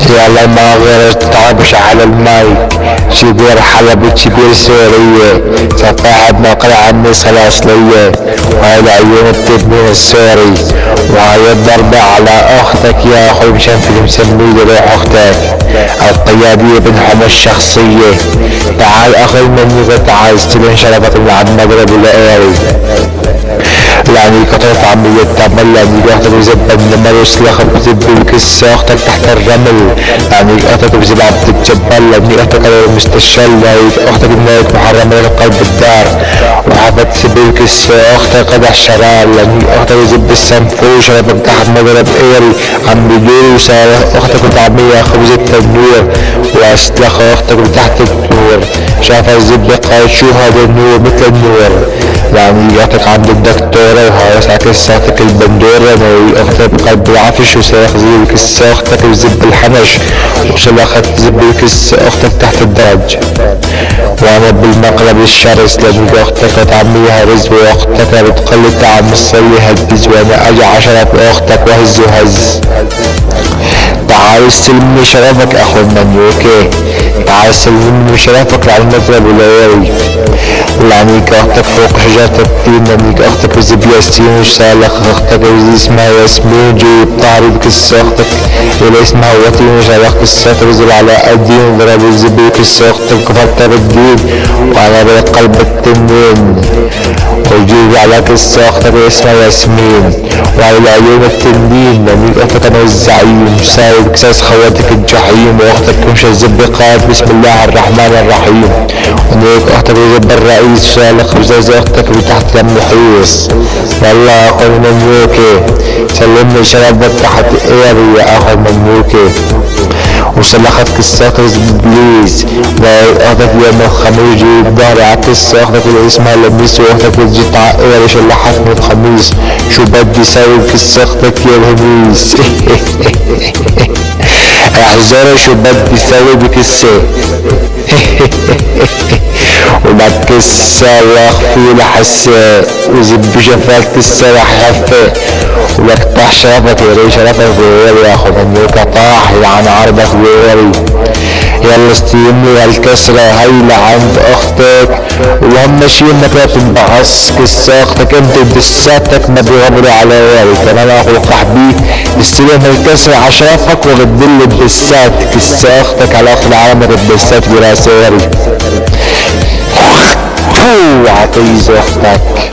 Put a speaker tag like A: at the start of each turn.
A: يلا ما غير تعبش على المايك، شبير حلبي شبير سورية، صفاحة نقل عني الأصلية، وهاي العيون التبنين السوري، وهاي الضربة على اختك يا اخوي مشان في مسميه روح اختك القيادية بنحم الشخصية. تعال اخوي من تعال استلم شرفك من عند مغرب الأيري، يعني قطعت عملية تعمل يعني اختك بزب النمر وسلاخ بزب الكس اختك تحت الرمل، يعني اختك بزب عبد الجبل، يعني اختك على المستشفى، اختك النايت محرمة قلب الدار، وحفت سبيلكس اختك قدح شرار، يعني اختك بزب السنفوش شرفك تحت مغرب ايري عم بيدوس اختك طعمية خبز التنوير، واسلخ اختك تحت النور شافها الزب قال شو هذا النور مثل النور، يعني اختك عند الدكتورة وهاي كساتك البندورة، اختك بقلب العفش وسلخ زي الكس اختك بزب الحنش، وسلخت زب الكس اختك تحت الدرج، وانا بالمقلب الشرس لاني اختك طعميها رز، واختك بتقل طعم الصلي هز، وانا اجي عشرة اختك وهز وهز. تعال استلمني شرفك اخو المنيوكي، تعال استلمني شرفك على المضرب والعيري، يعني اختك فوق شجرة التين، يعني اختك بزب ياسين وسالخ اختك اسمها ياسمين جيب طارد كس اختك ولا اسمها وطين وسالخ كس اختك بزب على الدين ضرب الزب كس اختك كفرت بالدين، وانا بقلب التنين وجيب على كس اختك اسمها ياسمين، وعلى العيون التنين يعني اختك انا الزعيم سايب كساس خواتك الجحيم، واختك مش الزب قائد بسم الله الرحمن الرحيم، ونيك اختك بزب الرئيس شالخ بزاز اختك تحت المحيص. والله اخو المملوكي سلمني شربك تحت ايري يا اخو المملوكي، وسلخت كساك بليز واختك يوم الخميس جيب ظهري عكس اختك اللي اسمها لميس، واختك جيت ايري شلحتني الخميس، شو بدي سوي كس اختك يا الهميس احزري شو بدي سوي بكسه وبكسه واخفي لحسه وزب شفاك كسه وحفه، ولك طاح شرفك يا ري شرفك ويري يا اخو منيوك طاح يعني عرضك ويري. يلا استلمني هالكسرة هاي لعند اختك، واهم شي انك لا تنبعص كس اختك انت بدساتك ما بيغبروا على ويري، كمان اخو قحبي استلم هالكسرة عشرفك وبدل الدسات كس اختك على اخر العالم الدسات براسه ويري عطيز اختك.